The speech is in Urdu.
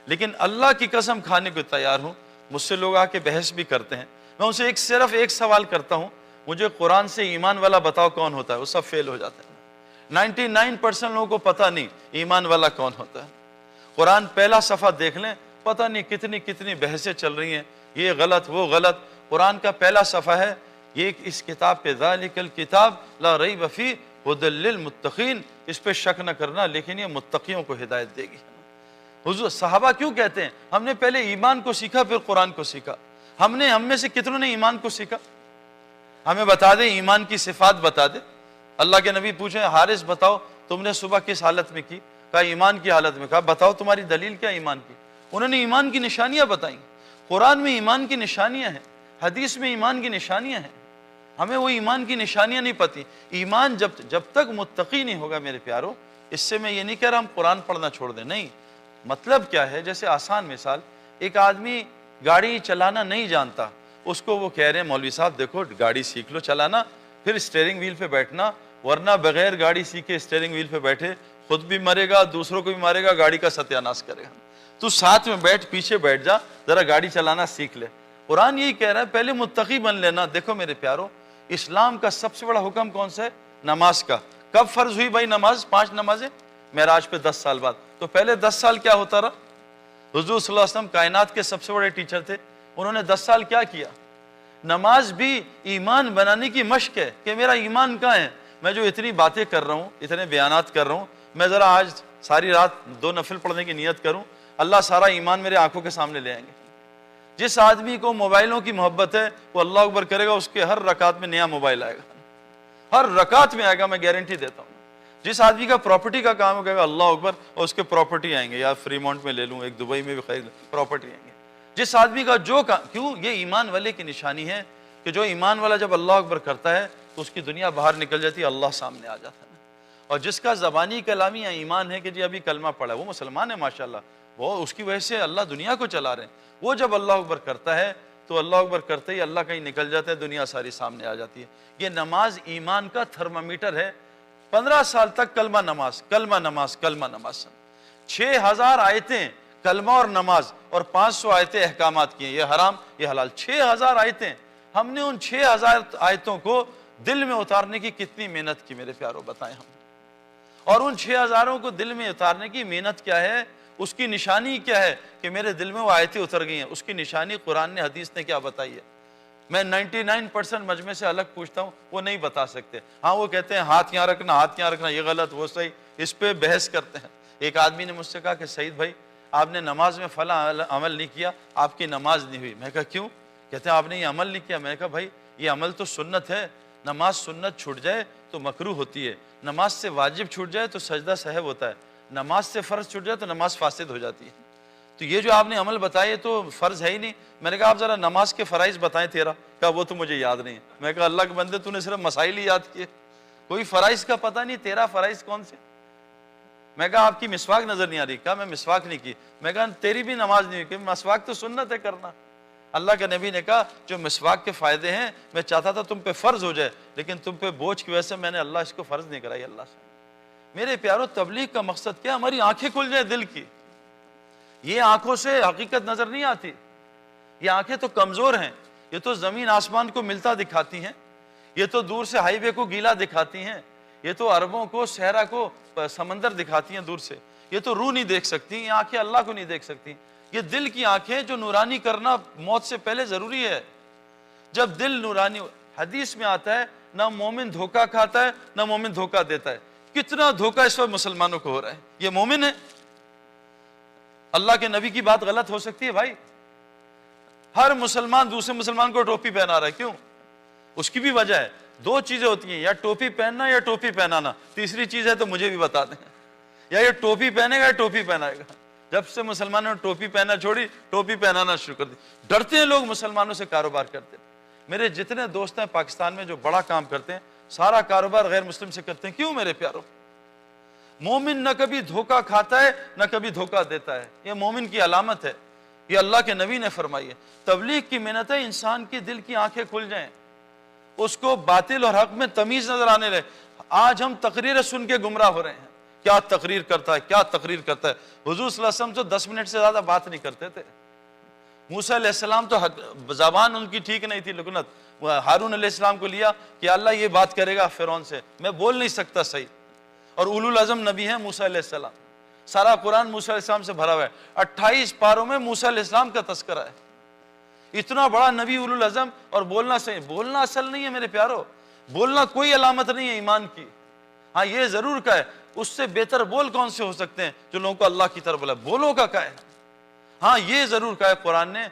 لیکن اللہ کی قسم کھانے کو تیار ہوں. مجھ سے لوگ آ کے بحث بھی کرتے ہیں, میں ان سے صرف ایک سوال کرتا ہوں, مجھے قرآن سے ایمان والا بتاؤ کون ہوتا ہے, وہ سب فیل ہو جاتے ہیں. 99% لوگوں کو پتہ نہیں ایمان والا کون ہوتا ہے. قرآن پہلا صفحہ دیکھ لیں, پتہ نہیں کتنی کتنی بحثیں چل رہی ہیں, یہ غلط وہ غلط. قرآن کا پہلا صفحہ ہے, یہ اس کتاب پہ ذالک الکتاب لا ریب فیہ ھدی للمتقین, اس پہ شک نہ کرنا, لیکن یہ متقیوں کو ہدایت دے گی. حضور صحابہ کیوں کہتے ہیں ہم نے پہلے ایمان کو سیکھا پھر قرآن کو سیکھا؟ ہم میں سے کتنوں نے ایمان کو سیکھا؟ ہمیں بتا دے, ایمان کی صفات بتا دے. اللہ کے نبی پوچھیں, حارث بتاؤ تم نے صبح کس حالت میں کی؟ کہا ایمان کی حالت میں. کہا بتاؤ تمہاری دلیل کیا ایمان کی؟ انہوں نے ایمان کی نشانیاں بتائیں. قرآن میں ایمان کی نشانیاں ہیں, حدیث میں ایمان کی نشانیاں ہیں. ہمیں وہ ایمان کی نشانیاں نہیں پتہ. ایمان جب تک متقی نہیں ہوگا میرے پیارو, اس سے میں یہ نہیں کہہ رہا ہم قرآن پڑھنا چھوڑ دیں, نہیں. مطلب کیا ہے, جیسے آسان مثال, ایک آدمی گاڑی چلانا نہیں جانتا, اس کو وہ کہہ رہے ہیں مولوی صاحب دیکھو گاڑی سیکھ لو چلانا, پھر اسٹیئرنگ ویل پہ بیٹھنا, ورنہ بغیر گاڑی سیکھے اسٹیئرنگ ویل پہ بیٹھے خود بھی مرے گا, دوسروں کو بھی مارے گا, گاڑی کا ستیہ ناش کرے گا. تو ساتھ میں بیٹھ, پیچھے بیٹھ جا, ذرا گاڑی چلانا سیکھ لے. قرآن یہی کہہ رہا ہے پہلے متقی بن لینا. دیکھو میرے پیارو, اسلام کا سب سے بڑا حکم کون سا ہے؟ نماز کا. کب فرض ہوئی بھائی نماز؟ 5 نمازیں معراج پہ 10 سال بعد. تو پہلے 10 سال کیا ہوتا رہا؟ حضور صلی اللہ علیہ وسلم کائنات کے سب سے بڑے ٹیچر تھے, انہوں نے 10 سال کیا کیا؟ نماز بھی ایمان بنانے کی مشق ہے کہ میرا ایمان کہاں ہے. میں جو اتنی باتیں کر رہا ہوں, اتنے بیانات کر رہا ہوں, میں ذرا آج ساری رات 2 نفل پڑھنے کی نیت کروں, اللہ سارا ایمان میرے آنکھوں کے سامنے لے آئیں گے. جس آدمی کو موبائلوں کی محبت ہے وہ اللہ اکبر کرے گا, اس کے ہر رکعت میں نیا موبائل آئے گا, ہر رکعت میں آئے گا, میں گارنٹی دیتا ہوں. جس آدمی کا پراپرٹی کا کام ہو, کہے گا اللہ اکبر, اور اس کے پراپرٹی آئیں گے, یا فری مونٹ میں لے لوں, ایک دبئی میں بھی خرید پراپرٹی آئیں گے. جس آدمی کا جو کیوں, یہ ایمان والے کی نشانی ہے کہ جو ایمان والا جب اللہ اکبر کرتا ہے تو اس کی دنیا باہر نکل جاتی ہے, اللہ سامنے آ جاتا ہے. اور جس کا زبانی کلامی ایمان ہے کہ جی ابھی کلمہ پڑھا ہے, وہ مسلمان ہے ماشاءاللہ, وہ اس کی وجہ سے اللہ دنیا کو چلا رہے ہیں. وہ جب اللہ اکبر کرتا ہے تو اللہ اکبر کرتے ہی اللہ کہیں نکل جاتا ہے, دنیا ساری سامنے آ جاتی ہے. یہ نماز ایمان کا تھرمامیٹر ہے. 15 سال تک کلمہ نماز, کلمہ نماز, کلمہ نماز. 6000 آیتیں کلمہ اور نماز, اور 500 آیتیں احکامات کی ہیں, یہ حرام یہ حلال. 6000 آیتیں. ہم نے ان 6000 آیتوں کو دل میں اتارنے کی کتنی محنت کی میرے پیارو, بتائیں ہم. اور ان 6000 کو دل میں اتارنے کی محنت کیا ہے, اس کی نشانی کیا ہے کہ میرے دل میں وہ آیتیں اتر گئی ہیں. اس کی نشانی قرآن نے, حدیث نے کیا بتائی ہے؟ میں 99% مجمع سے الگ پوچھتا ہوں, وہ نہیں بتا سکتے. ہاں وہ کہتے ہیں ہاتھ یہاں رکھنا, ہاتھ یہاں رکھنا, یہ غلط وہ صحیح, اس پہ بحث کرتے ہیں. ایک آدمی نے مجھ سے کہا کہ سعید بھائی آپ نے نماز میں فلاں عمل نہیں کیا, آپ کی نماز نہیں ہوئی. میں کہا کیوں؟ کہتے ہیں آپ نے یہ عمل نہیں کیا. میں نے کہا بھائی یہ عمل تو سنت ہے, نماز سنت چھوٹ جائے تو مکروہ ہوتی ہے, نماز سے واجب چھوٹ جائے تو سجدہ سہو ہوتا ہے, نماز سے فرض چھوٹ جائے تو نماز فاسد ہو جاتی ہے. تو یہ جو آپ نے عمل بتائے تو فرض ہے ہی نہیں. میں نے کہا آپ ذرا نماز کے فرائض بتائیں تیرا. کہا وہ تو مجھے یاد نہیں ہے. میں کہا اللہ کے بندے تو نے صرف مسائل ہی یاد کیے, کوئی فرائض کا پتہ نہیں, تیرا فرائض کون سے؟ میں کہا آپ کی مسواک نظر نہیں آ رہی. کہا میں مسواک نہیں کی. میں کہا تیری بھی نماز نہیں ہوئی, کہ مسواک تو سنت ہے کرنا. اللہ کے نبی نے کہا جو مسواک کے فائدے ہیں, میں چاہتا تھا تم پہ فرض ہو جائے, لیکن تم پہ بوجھ کی وجہ سے میں نے اللہ اس کو فرض نہیں کرائی اللہ سے. میرے پیارو تبلیغ کا مقصد کیا؟ ہماری آنکھیں کھل جائے دل کی. یہ آنکھوں سے حقیقت نظر نہیں آتی, یہ آنکھیں تو کمزور ہیں, یہ تو زمین آسمان کو ملتا دکھاتی ہیں, یہ تو دور سے ہائی وے کو گیلا دکھاتی ہیں, یہ تو عربوں کو صحرا کو سمندر دکھاتی ہیں دور سے, یہ تو روح نہیں دیکھ سکتی, یہ آنکھیں اللہ کو نہیں دیکھ سکتی. یہ دل کی آنکھیں جو نورانی کرنا موت سے پہلے ضروری ہے. جب دل نورانی, حدیث میں آتا ہے نہ مومن دھوکہ کھاتا ہے نہ مومن دھوکہ دیتا ہے. کتنا دھوکہ اس وقت مسلمانوں کو ہو رہا ہے. یہ مومن ہے؟ اللہ کے نبی کی بات غلط ہو سکتی ہے بھائی؟ ہر مسلمان دوسرے مسلمان کو ٹوپی پہنا رہا ہے, کیوں؟ اس کی بھی وجہ ہے. 2 چیزیں ہوتی ہیں, یا ٹوپی پہننا یا ٹوپی پہنانا. تیسری چیز ہے تو مجھے بھی بتا دیں, یا یہ ٹوپی پہنے گا یا ٹوپی پہنائے گا. جب سے مسلمانوں نے ٹوپی پہنا چھوڑی, ٹوپی پہنانا شروع کر دی. ڈرتے ہیں لوگ مسلمانوں سے کاروبار کرتے. میرے جتنے دوست ہیں پاکستان میں جو بڑا کام کرتے ہیں, سارا کاروبار غیر مسلم سے کرتے ہیں. کیوں میرے پیارو؟ مومن نہ کبھی دھوکہ کھاتا ہے نہ کبھی دھوکہ دیتا ہے, یہ مومن کی علامت ہے. یہ اللہ کے نبی نے فرمائی ہے. تبلیغ کی محنت ہے انسان کی دل کی آنکھیں کھل جائیں, اس کو باطل اور حق میں تمیز نظر آنے لگے. آج ہم تقریر سن کے گمراہ ہو رہے ہیں, کیا تقریر کرتا ہے، کیا تقریر کرتا ہے۔ حضور صلی اللہ علیہ وسلم تو 10 منٹ سے زیادہ بات نہیں کرتے تھے۔ موسیٰ علیہ السلام تو زبان ان کی ٹھیک نہیں تھی، لکنت۔ ہارون علیہ السلام کو لیا کہ اللہ یہ بات کرے گا فرعون سے، میں بول نہیں سکتا صحیح۔ اور اولو العزم نبی ہیں موسیٰ علیہ السلام، سارا قرآن موسیٰ علیہ السلام سے بھرا ہوا ہے، 28 پاروں میں موسیٰ علیہ السلام کا تذکرہ ہے۔ اتنا بڑا نبی اولو العزم، اور بولنا صحیح، بولنا اصل نہیں ہے میرے پیارو، بولنا کوئی علامت نہیں ہے ایمان کی۔ ہاں یہ ضرور کا ہے، اس سے بہتر بول کون سے ہو سکتے ہیں جو لوگوں کو اللہ کی طرف بولا، بولو کا ہے۔ ہاں یہ ضرور کہا ہے قرآن نے